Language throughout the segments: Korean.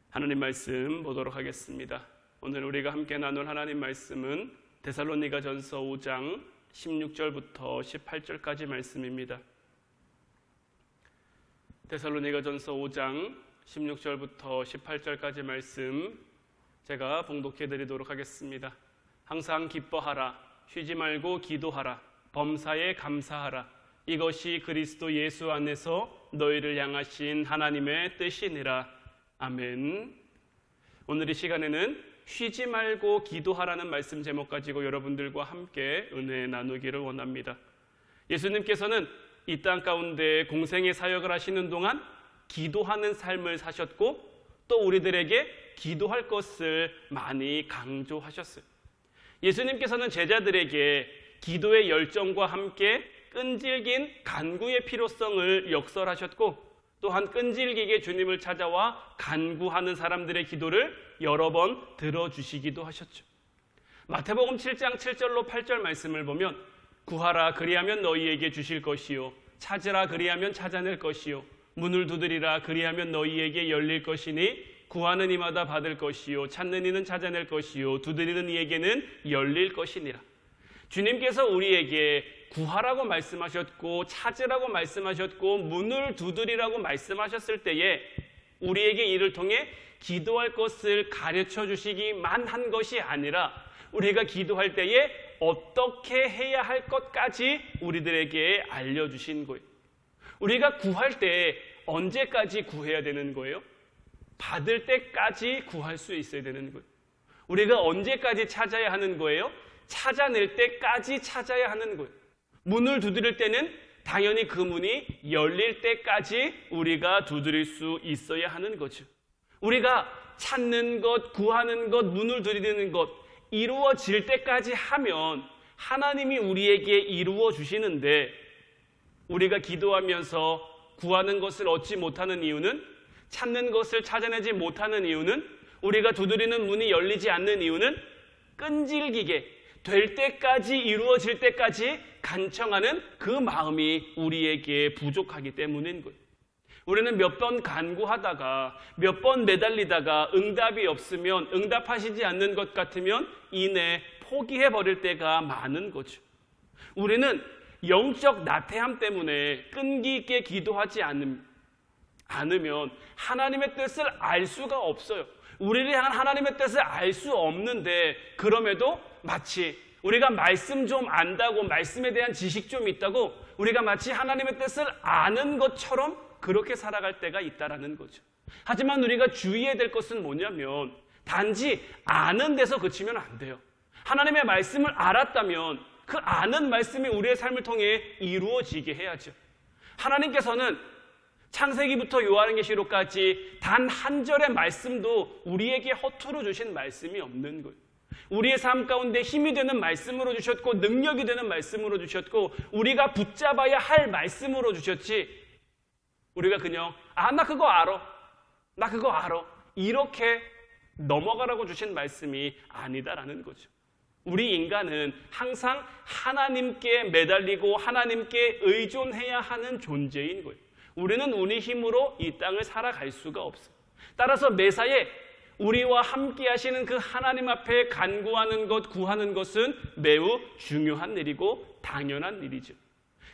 하나님 말씀 보도록 하겠습니다. 오늘 우리가 함께 나눌 하나님 말씀은 데살로니가전서 5장 16절부터 18절까지 말씀입니다. 데살로니가전서 5장 16절부터 18절까지 말씀 제가 봉독해 드리도록 하겠습니다. 항상 기뻐하라, 쉬지 말고 기도하라, 범사에 감사하라. 이것이 그리스도 예수 안에서 너희를 향하신 하나님의 뜻이니라. 아멘. 오늘 이 시간에는 쉬지 말고 기도하라는 말씀 제목 가지고 여러분들과 함께 은혜 나누기를 원합니다. 예수님께서는 이 땅 가운데 공생의 사역을 하시는 동안 기도하는 삶을 사셨고 또 우리들에게 기도할 것을 많이 강조하셨어요. 예수님께서는 제자들에게 기도의 열정과 함께 끈질긴 간구의 필요성을 역설하셨고 또한 끈질기게 주님을 찾아와 간구하는 사람들의 기도를 여러 번 들어주시기도 하셨죠. 마태복음 7장 7절로 8절 말씀을 보면 구하라 그리하면 너희에게 주실 것이요 찾으라 그리하면 찾아낼 것이요 문을 두드리라 그리하면 너희에게 열릴 것이니 구하는 이마다 받을 것이요 찾는 이는 찾아낼 것이요 두드리는 이에게는 열릴 것이니라. 주님께서 우리에게 구하라고 말씀하셨고 찾으라고 말씀하셨고 문을 두드리라고 말씀하셨을 때에 우리에게 이를 통해 기도할 것을 가르쳐 주시기만 한 것이 아니라 우리가 기도할 때에 어떻게 해야 할 것까지 우리들에게 알려주신 거예요. 우리가 구할 때 언제까지 구해야 되는 거예요? 받을 때까지 구할 수 있어야 되는 거예요. 우리가 언제까지 찾아야 하는 거예요? 찾아낼 때까지 찾아야 하는 거예요. 문을 두드릴 때는 당연히 그 문이 열릴 때까지 우리가 두드릴 수 있어야 하는 거죠. 우리가 찾는 것, 구하는 것, 문을 두드리는 것 이루어질 때까지 하면 하나님이 우리에게 이루어 주시는데 우리가 기도하면서 구하는 것을 얻지 못하는 이유는, 찾는 것을 찾아내지 못하는 이유는, 우리가 두드리는 문이 열리지 않는 이유는 끈질기게 될 때까지 이루어질 때까지 간청하는 그 마음이 우리에게 부족하기 때문인 거예요. 우리는 몇 번 간구하다가 몇 번 매달리다가 응답이 없으면 응답하시지 않는 것 같으면 이내 포기해버릴 때가 많은 거죠. 우리는 영적 나태함 때문에 끈기 있게 기도하지 않으면 하나님의 뜻을 알 수가 없어요. 우리를 향한 하나님의 뜻을 알 수 없는데 그럼에도 마치 우리가 말씀 좀 안다고 말씀에 대한 지식 좀 있다고 우리가 마치 하나님의 뜻을 아는 것처럼 그렇게 살아갈 때가 있다라는 거죠. 하지만 우리가 주의해야 될 것은 뭐냐면 단지 아는 데서 그치면 안 돼요. 하나님의 말씀을 알았다면 그 아는 말씀이 우리의 삶을 통해 이루어지게 해야죠. 하나님께서는 창세기부터 요한계시록까지 단 한 절의 말씀도 우리에게 허투루 주신 말씀이 없는 거예요. 우리의 삶 가운데 힘이 되는 말씀으로 주셨고 능력이 되는 말씀으로 주셨고 우리가 붙잡아야 할 말씀으로 주셨지 우리가 그냥 나 그거 알아 이렇게 넘어가라고 주신 말씀이 아니다라는 거죠. 우리 인간은 항상 하나님께 매달리고 하나님께 의존해야 하는 존재인 거예요. 우리는 우리 힘으로 이 땅을 살아갈 수가 없어요. 따라서 매사에 우리와 함께 하시는 그 하나님 앞에 간구하는 것, 구하는 것은 매우 중요한 일이고 당연한 일이죠.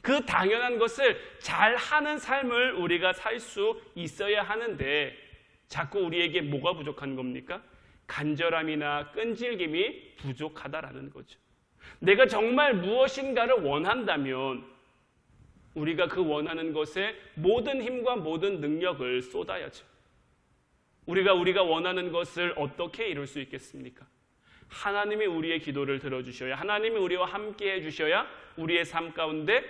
그 당연한 것을 잘하는 삶을 우리가 살 수 있어야 하는데 자꾸 우리에게 뭐가 부족한 겁니까? 간절함이나 끈질김이 부족하다라는 거죠. 내가 정말 무엇인가를 원한다면 우리가 그 원하는 것에 모든 힘과 모든 능력을 쏟아야죠. 우리가 원하는 것을 어떻게 이룰 수 있겠습니까? 하나님이 우리의 기도를 들어주셔야, 하나님이 우리와 함께 해주셔야 우리의 삶 가운데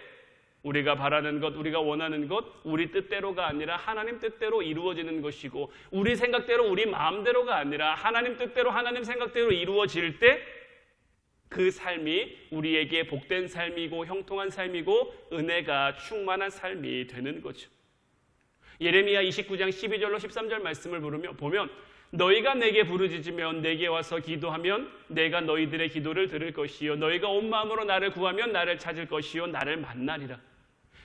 우리가 바라는 것, 우리가 원하는 것, 우리 뜻대로가 아니라 하나님 뜻대로 이루어지는 것이고 우리 생각대로, 우리 마음대로가 아니라 하나님 뜻대로, 하나님 생각대로 이루어질 때 그 삶이 우리에게 복된 삶이고 형통한 삶이고 은혜가 충만한 삶이 되는 거죠. 예레미야 29장 12절로 13절 말씀을 보면 너희가 내게 부르짖으면 내게 와서 기도하면 내가 너희들의 기도를 들을 것이요 너희가 온 마음으로 나를 구하면 나를 찾을 것이요 나를 만나리라.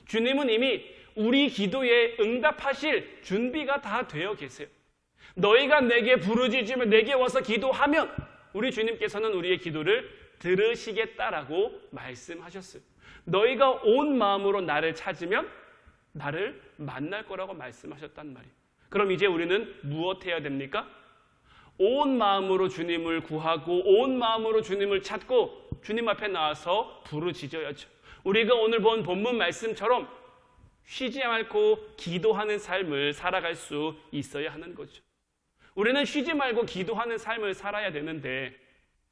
주님은 이미 우리 기도에 응답하실 준비가 다 되어 계세요. 너희가 내게 부르짖으며 내게 와서 기도하면 우리 주님께서는 우리의 기도를 들으시겠다라고 말씀하셨어요. 너희가 온 마음으로 나를 찾으면 나를 만날 거라고 말씀하셨단 말이에요. 그럼 이제 우리는 무엇해야 됩니까? 온 마음으로 주님을 구하고 온 마음으로 주님을 찾고 주님 앞에 나와서 부르짖어야죠. 우리가 오늘 본 본문 말씀처럼 쉬지 않고 기도하는 삶을 살아갈 수 있어야 하는 거죠. 우리는 쉬지 말고 기도하는 삶을 살아야 되는데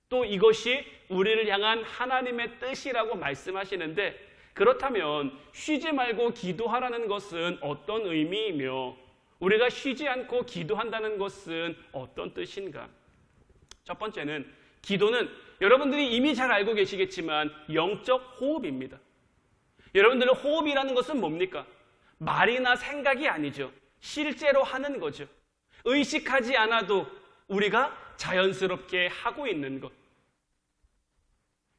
또 이것이 우리를 향한 하나님의 뜻이라고 말씀하시는데 그렇다면 쉬지 말고 기도하라는 것은 어떤 의미이며 우리가 쉬지 않고 기도한다는 것은 어떤 뜻인가? 첫 번째는 기도는 여러분들이 이미 잘 알고 계시겠지만 영적 호흡입니다. 여러분들은 호흡이라는 것은 뭡니까? 말이나 생각이 아니죠. 실제로 하는 거죠. 의식하지 않아도 우리가 자연스럽게 하고 있는 것.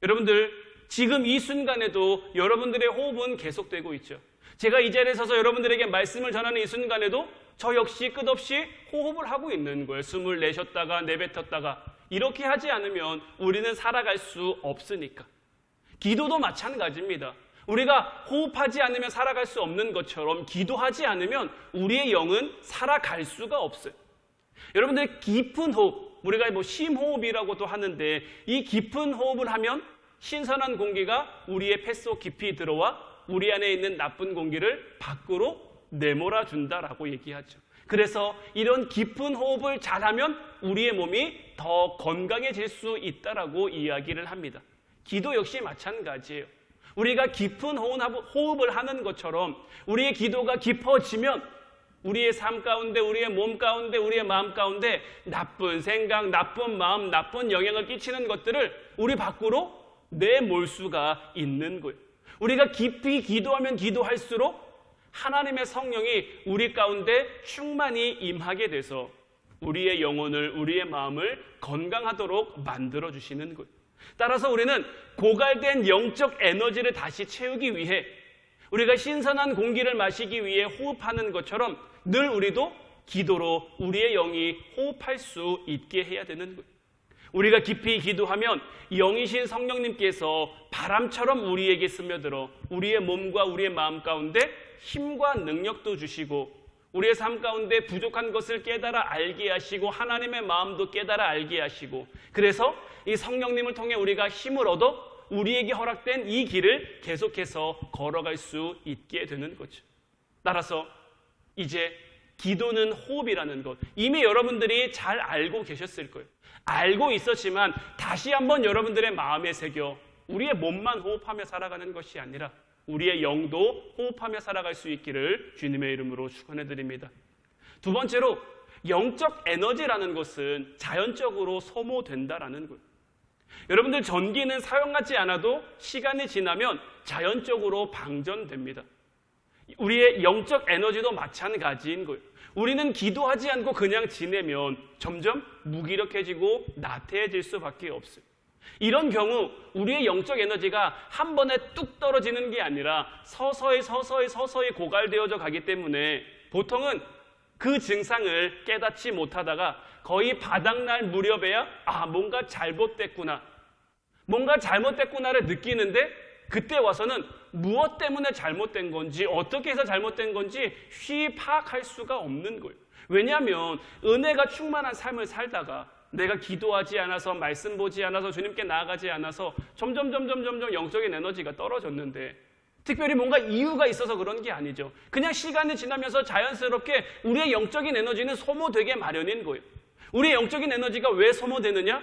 여러분들 지금 이 순간에도 여러분들의 호흡은 계속되고 있죠. 제가 이 자리에 서서 여러분들에게 말씀을 전하는 이 순간에도 저 역시 끝없이 호흡을 하고 있는 거예요. 숨을 내쉬었다가 내뱉었다가. 이렇게 하지 않으면 우리는 살아갈 수 없으니까. 기도도 마찬가지입니다. 우리가 호흡하지 않으면 살아갈 수 없는 것처럼 기도하지 않으면 우리의 영은 살아갈 수가 없어요. 여러분들 깊은 호흡, 우리가 심호흡이라고도 하는데 이 깊은 호흡을 하면 신선한 공기가 우리의 폐 속 깊이 들어와 우리 안에 있는 나쁜 공기를 밖으로 내몰아 준다라고 얘기하죠. 그래서 이런 깊은 호흡을 잘하면 우리의 몸이 더 건강해질 수 있다라고 이야기를 합니다. 기도 역시 마찬가지예요. 우리가 깊은 호흡을 하는 것처럼 우리의 기도가 깊어지면 우리의 삶 가운데, 우리의 몸 가운데, 우리의 마음 가운데 나쁜 생각, 나쁜 마음, 나쁜 영향을 끼치는 것들을 우리 밖으로 내몰 수가 있는 거예요. 우리가 깊이 기도하면 기도할수록 하나님의 성령이 우리 가운데 충만히 임하게 돼서 우리의 영혼을, 우리의 마음을 건강하도록 만들어주시는 거예요. 따라서 우리는 고갈된 영적 에너지를 다시 채우기 위해 우리가 신선한 공기를 마시기 위해 호흡하는 것처럼 늘 우리도 기도로 우리의 영이 호흡할 수 있게 해야 되는 거예요. 우리가 깊이 기도하면 영이신 성령님께서 바람처럼 우리에게 스며들어 우리의 몸과 우리의 마음 가운데 힘과 능력도 주시고 우리의 삶 가운데 부족한 것을 깨달아 알게 하시고 하나님의 마음도 깨달아 알게 하시고 그래서 이 성령님을 통해 우리가 힘을 얻어 우리에게 허락된 이 길을 계속해서 걸어갈 수 있게 되는 거죠. 따라서 이제 기도는 호흡이라는 것 이미 여러분들이 잘 알고 계셨을 거예요. 알고 있었지만 다시 한번 여러분들의 마음에 새겨 우리의 몸만 호흡하며 살아가는 것이 아니라 우리의 영도 호흡하며 살아갈 수 있기를 주님의 이름으로 축원해드립니다. 두 번째로 영적 에너지라는 것은 자연적으로 소모된다라는 거예요. 여러분들 전기는 사용하지 않아도 시간이 지나면 자연적으로 방전됩니다. 우리의 영적 에너지도 마찬가지인 거예요. 우리는 기도하지 않고 그냥 지내면 점점 무기력해지고 나태해질 수밖에 없어요. 이런 경우 우리의 영적 에너지가 한 번에 뚝 떨어지는 게 아니라 서서히 고갈되어져 가기 때문에 보통은 그 증상을 깨닫지 못하다가 거의 바닥날 무렵에야 뭔가 잘못됐구나를 느끼는데 그때 와서는 무엇 때문에 잘못된 건지 어떻게 해서 잘못된 건지 쉬이 파악할 수가 없는 거예요. 왜냐하면 은혜가 충만한 삶을 살다가 내가 기도하지 않아서 말씀 보지 않아서 주님께 나아가지 않아서 점점 영적인 에너지가 떨어졌는데 특별히 뭔가 이유가 있어서 그런 게 아니죠. 그냥 시간이 지나면서 자연스럽게 우리의 영적인 에너지는 소모되게 마련인 거예요. 우리의 영적인 에너지가 왜 소모되느냐?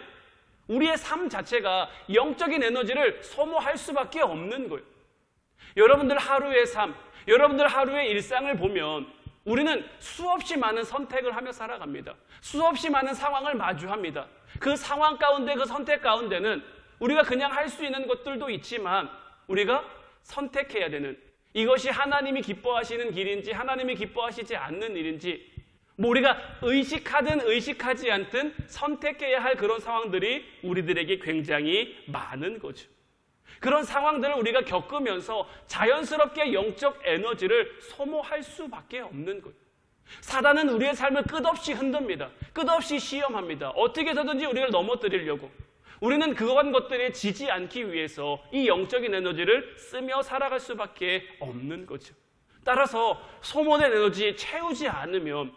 우리의 삶 자체가 영적인 에너지를 소모할 수밖에 없는 거예요. 여러분들 하루의 삶, 여러분들 하루의 일상을 보면 우리는 수없이 많은 선택을 하며 살아갑니다. 수없이 많은 상황을 마주합니다. 그 상황 가운데, 그 선택 가운데는 우리가 그냥 할 수 있는 것들도 있지만 우리가 선택해야 되는 이것이 하나님이 기뻐하시는 길인지 하나님이 기뻐하시지 않는 일인지 우리가 의식하든 의식하지 않든 선택해야 할 그런 상황들이 우리들에게 굉장히 많은 거죠. 그런 상황들을 우리가 겪으면서 자연스럽게 영적 에너지를 소모할 수밖에 없는 거예요. 사단은 우리의 삶을 끝없이 흔듭니다. 끝없이 시험합니다. 어떻게 해서든지 우리를 넘어뜨리려고. 우리는 그런 것들에 지지 않기 위해서 이 영적인 에너지를 쓰며 살아갈 수밖에 없는 거죠. 따라서 소모된 에너지 채우지 않으면,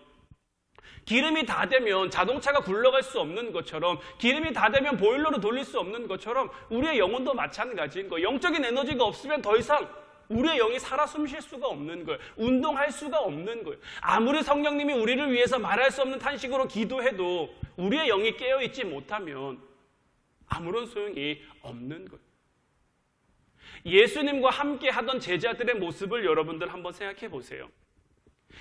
기름이 다 되면 자동차가 굴러갈 수 없는 것처럼, 기름이 다 되면 보일러로 돌릴 수 없는 것처럼 우리의 영혼도 마찬가지인 거예요. 영적인 에너지가 없으면 더 이상 우리의 영이 살아 숨쉴 수가 없는 거예요. 운동할 수가 없는 거예요. 아무리 성령님이 우리를 위해서 말할 수 없는 탄식으로 기도해도 우리의 영이 깨어있지 못하면 아무런 소용이 없는 거예요. 예수님과 함께 하던 제자들의 모습을 여러분들 한번 생각해 보세요.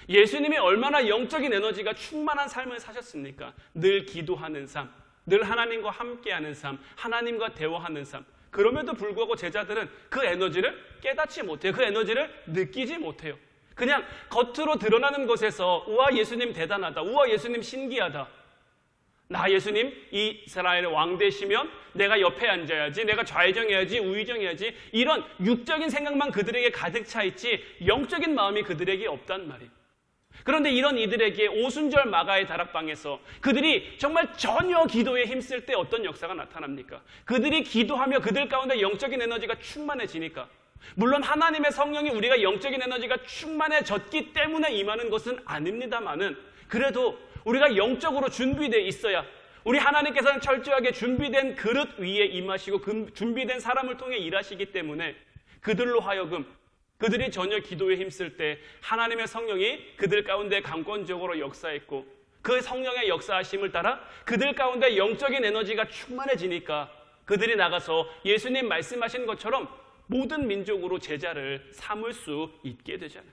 예수님이 얼마나 영적인 에너지가 충만한 삶을 사셨습니까? 늘 기도하는 삶, 늘 하나님과 함께하는 삶, 하나님과 대화하는 삶. 그럼에도 불구하고 제자들은 그 에너지를 깨닫지 못해요. 그 에너지를 느끼지 못해요. 그냥 겉으로 드러나는 것에서 우와 예수님 대단하다, 우와 예수님 신기하다, 나 예수님 이스라엘의 왕 되시면 내가 옆에 앉아야지, 내가 좌의정해야지, 우의정해야지, 이런 육적인 생각만 그들에게 가득 차 있지 영적인 마음이 그들에게 없단 말이에요. 그런데 이런 이들에게 오순절 마가의 다락방에서 그들이 정말 전혀 기도에 힘쓸 때 어떤 역사가 나타납니까? 그들이 기도하며 그들 가운데 영적인 에너지가 충만해지니까, 물론 하나님의 성령이 우리가 영적인 에너지가 충만해졌기 때문에 임하는 것은 아닙니다만은, 그래도 우리가 영적으로 준비되어 있어야, 우리 하나님께서는 철저하게 준비된 그릇 위에 임하시고 그 준비된 사람을 통해 일하시기 때문에 그들로 하여금 그들이 전혀 기도에 힘쓸 때 하나님의 성령이 그들 가운데 강권적으로 역사했고, 그 성령의 역사하심을 따라 그들 가운데 영적인 에너지가 충만해지니까 그들이 나가서 예수님 말씀하신 것처럼 모든 민족으로 제자를 삼을 수 있게 되잖아요.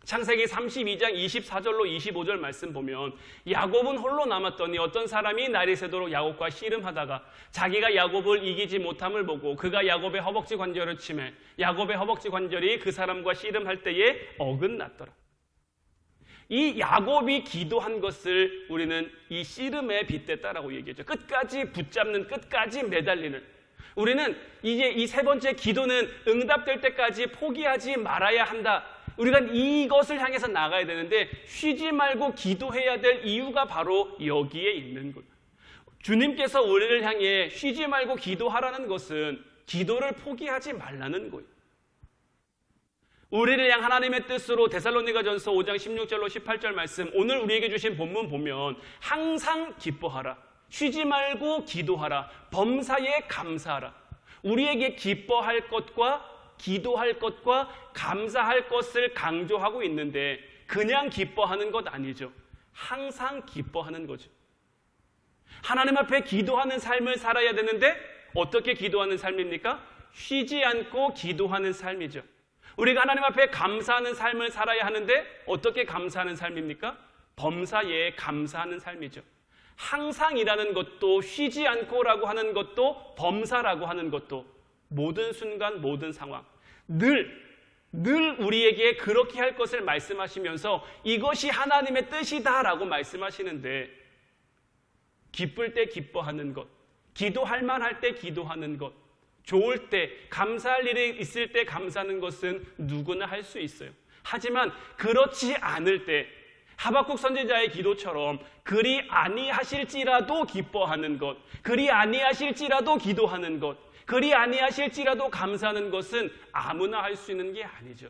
창세기 32장 24절로 25절 말씀 보면, 야곱은 홀로 남았더니 어떤 사람이 날이 새도록 야곱과 씨름하다가 자기가 야곱을 이기지 못함을 보고 그가 야곱의 허벅지 관절을 치매 야곱의 허벅지 관절이 그 사람과 씨름할 때에 어긋났더라. 이 야곱이 기도한 것을 우리는 이 씨름에 빗댔다라고 얘기했죠. 끝까지 붙잡는, 끝까지 매달리는. 우리는 이제 이 세 번째 기도는 응답될 때까지 포기하지 말아야 한다. 우리가 이것을 향해서 나가야 되는데 쉬지 말고 기도해야 될 이유가 바로 여기에 있는 거예요. 주님께서 우리를 향해 쉬지 말고 기도하라는 것은 기도를 포기하지 말라는 거예요. 우리를 향한 하나님의 뜻으로 데살로니가전서 5장 16절로 18절 말씀, 오늘 우리에게 주신 본문 보면 항상 기뻐하라, 쉬지 말고 기도하라, 범사에 감사하라. 우리에게 기뻐할 것과 기도할 것과 감사할 것을 강조하고 있는데 그냥 기뻐하는 것 아니죠. 항상 기뻐하는 거죠. 하나님 앞에 기도하는 삶을 살아야 되는데 어떻게 기도하는 삶입니까? 쉬지 않고 기도하는 삶이죠. 우리가 하나님 앞에 감사하는 삶을 살아야 하는데 어떻게 감사하는 삶입니까? 범사에 감사하는 삶이죠. 항상이라는 것도, 쉬지 않고라고 하는 것도, 범사라고 하는 것도, 모든 순간 모든 상황 늘 우리에게 그렇게 할 것을 말씀하시면서 이것이 하나님의 뜻이다라고 말씀하시는데, 기쁠 때 기뻐하는 것, 기도할 만할 때 기도하는 것, 좋을 때, 감사할 일이 있을 때 감사하는 것은 누구나 할 수 있어요. 하지만 그렇지 않을 때 하박국 선지자의 기도처럼 그리 아니하실지라도 기뻐하는 것, 그리 아니하실지라도 기도하는 것, 그리 아니하실지라도 감사하는 것은 아무나 할 수 있는 게 아니죠.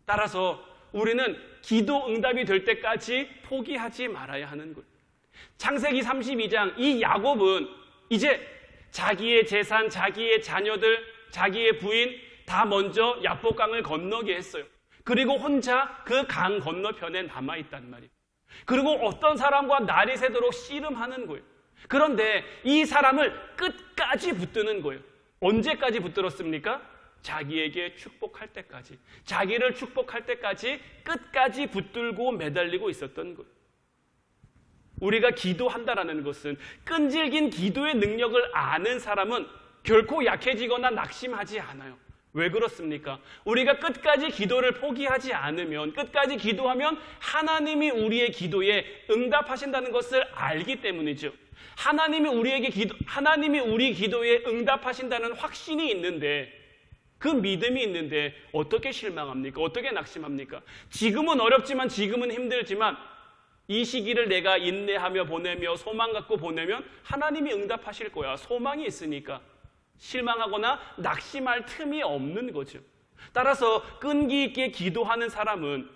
따라서 우리는 기도 응답이 될 때까지 포기하지 말아야 하는 거예요. 창세기 32장, 이 야곱은 이제 자기의 재산, 자기의 자녀들, 자기의 부인 다 먼저 야복강을 건너게 했어요. 그리고 혼자 그 강 건너편에 남아있단 말이에요. 그리고 어떤 사람과 날이 새도록 씨름하는 거예요. 그런데 이 사람을 끝까지 붙드는 거예요. 언제까지 붙들었습니까? 자기에게 축복할 때까지, 자기를 축복할 때까지 끝까지 붙들고 매달리고 있었던 거예요. 우리가 기도한다라는 것은, 끈질긴 기도의 능력을 아는 사람은 결코 약해지거나 낙심하지 않아요. 왜 그렇습니까? 우리가 끝까지 기도를 포기하지 않으면, 끝까지 기도하면 하나님이 우리의 기도에 응답하신다는 것을 알기 때문이죠. 하나님이 우리 기도에 응답하신다는 확신이 있는데 그 믿음이 있는데 어떻게 실망합니까? 어떻게 낙심합니까? 지금은 어렵지만, 지금은 힘들지만 이 시기를 내가 인내하며 보내며 소망 갖고 보내면 하나님이 응답하실 거야. 소망이 있으니까 실망하거나 낙심할 틈이 없는 거죠. 따라서 끈기 있게 기도하는 사람은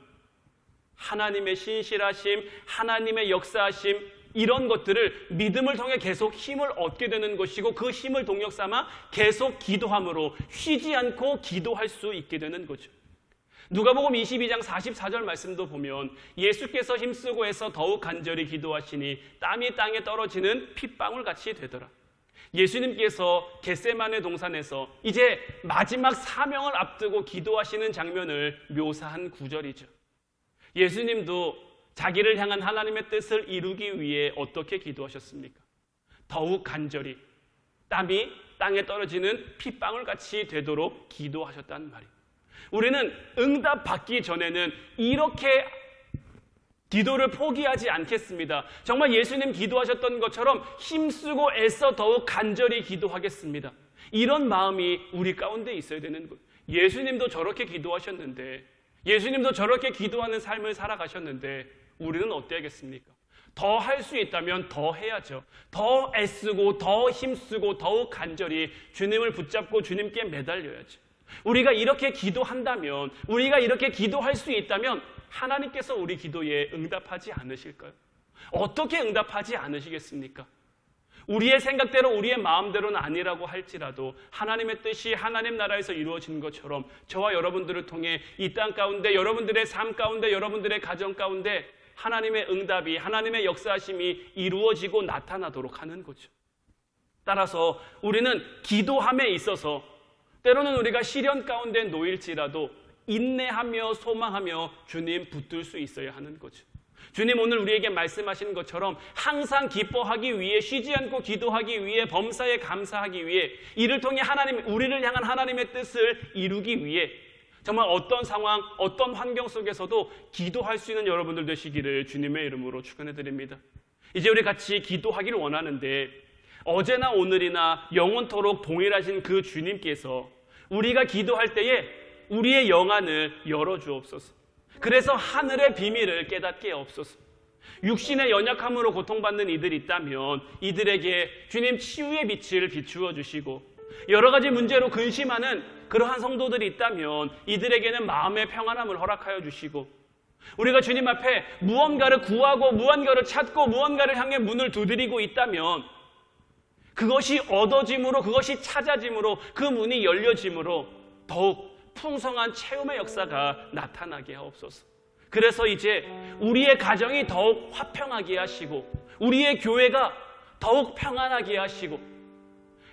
하나님의 신실하심, 하나님의 역사하심, 이런 것들을 믿음을 통해 계속 힘을 얻게 되는 것이고, 그 힘을 동력 삼아 계속 기도함으로 쉬지 않고 기도할 수 있게 되는 거죠. 누가복음 22장 44절 말씀도 보면 예수께서 힘쓰고 해서 더욱 간절히 기도하시니 땀이 땅에 떨어지는 핏방울 같이 되더라. 예수님께서 겟세마네 동산에서 이제 마지막 사명을 앞두고 기도하시는 장면을 묘사한 구절이죠. 예수님도 자기를 향한 하나님의 뜻을 이루기 위해 어떻게 기도하셨습니까? 더욱 간절히 땀이 땅에 떨어지는 핏방울 같이 되도록 기도하셨단 말이에요. 우리는 응답 받기 전에는 이렇게 기도를 포기하지 않겠습니다. 정말 예수님 기도하셨던 것처럼 힘쓰고 애써 더욱 간절히 기도하겠습니다. 이런 마음이 우리 가운데 있어야 되는 거예요. 예수님도 저렇게 기도하셨는데, 예수님도 저렇게 기도하는 삶을 살아가셨는데 우리는 어때야겠습니까? 더 할 수 있다면 더 해야죠. 더 애쓰고 더 힘쓰고 더욱 간절히 주님을 붙잡고 주님께 매달려야죠. 우리가 이렇게 기도한다면, 우리가 이렇게 기도할 수 있다면 하나님께서 우리 기도에 응답하지 않으실까요? 어떻게 응답하지 않으시겠습니까? 우리의 생각대로 우리의 마음대로는 아니라고 할지라도 하나님의 뜻이 하나님 나라에서 이루어진 것처럼 저와 여러분들을 통해 이 땅 가운데, 여러분들의 삶 가운데, 여러분들의 가정 가운데 하나님의 응답이, 하나님의 역사하심이 이루어지고 나타나도록 하는 거죠. 따라서 우리는 기도함에 있어서 때로는 우리가 시련 가운데 놓일지라도 인내하며 소망하며 주님 붙들 수 있어야 하는 거죠. 주님 오늘 우리에게 말씀하신 것처럼 항상 기뻐하기 위해, 쉬지 않고 기도하기 위해, 범사에 감사하기 위해, 이를 통해 우리를 향한 하나님의 뜻을 이루기 위해 정말 어떤 상황, 어떤 환경 속에서도 기도할 수 있는 여러분들 되시기를 주님의 이름으로 축원해드립니다. 이제 우리 같이 기도하기를 원하는데, 어제나 오늘이나 영원토록 동일하신 그 주님께서 우리가 기도할 때에 우리의 영안을 열어주옵소서. 그래서 하늘의 비밀을 깨닫게 없소서. 육신의 연약함으로 고통받는 이들이 있다면 이들에게 주님 치유의 빛을 비추어 주시고, 여러 가지 문제로 근심하는 그러한 성도들이 있다면 이들에게는 마음의 평안함을 허락하여 주시고, 우리가 주님 앞에 무언가를 구하고 무언가를 찾고 무언가를 향해 문을 두드리고 있다면 그것이 얻어짐으로, 그것이 찾아짐으로, 그 문이 열려짐으로 더욱 풍성한 체험의 역사가 나타나게 하옵소서. 그래서 이제 우리의 가정이 더욱 화평하게 하시고, 우리의 교회가 더욱 평안하게 하시고,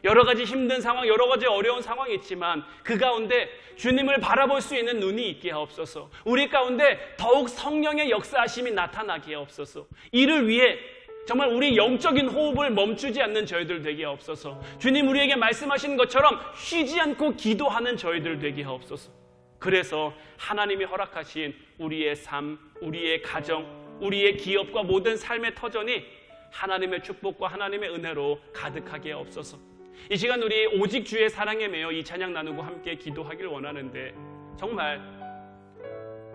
여러 가지 힘든 상황, 여러 가지 어려운 상황이 있지만 그 가운데 주님을 바라볼 수 있는 눈이 있게 하옵소서. 우리 가운데 더욱 성령의 역사하심이 나타나게 하옵소서. 이를 위해 정말 우리 영적인 호흡을 멈추지 않는 저희들 되게 하옵소서. 주님 우리에게 말씀하신 것처럼 쉬지 않고 기도하는 저희들 되게 하옵소서. 그래서 하나님이 허락하신 우리의 삶, 우리의 가정, 우리의 기업과 모든 삶의 터전이 하나님의 축복과 하나님의 은혜로 가득하게 하옵소서. 이 시간 우리 오직 주의 사랑에 매여 이 찬양 나누고 함께 기도하길 원하는데, 정말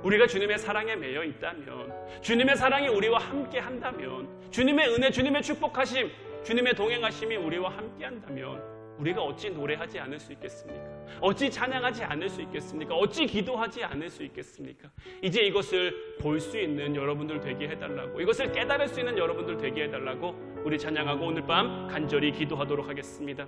우리가 주님의 사랑에 매여 있다면, 주님의 사랑이 우리와 함께 한다면, 주님의 은혜, 주님의 축복하심, 주님의 동행하심이 우리와 함께 한다면 우리가 어찌 노래하지 않을 수 있겠습니까? 어찌 찬양하지 않을 수 있겠습니까? 어찌 기도하지 않을 수 있겠습니까? 이제 이것을 볼 수 있는 여러분들 되게 해달라고, 이것을 깨달을 수 있는 여러분들 되게 해달라고 우리 찬양하고 오늘 밤 간절히 기도하도록 하겠습니다.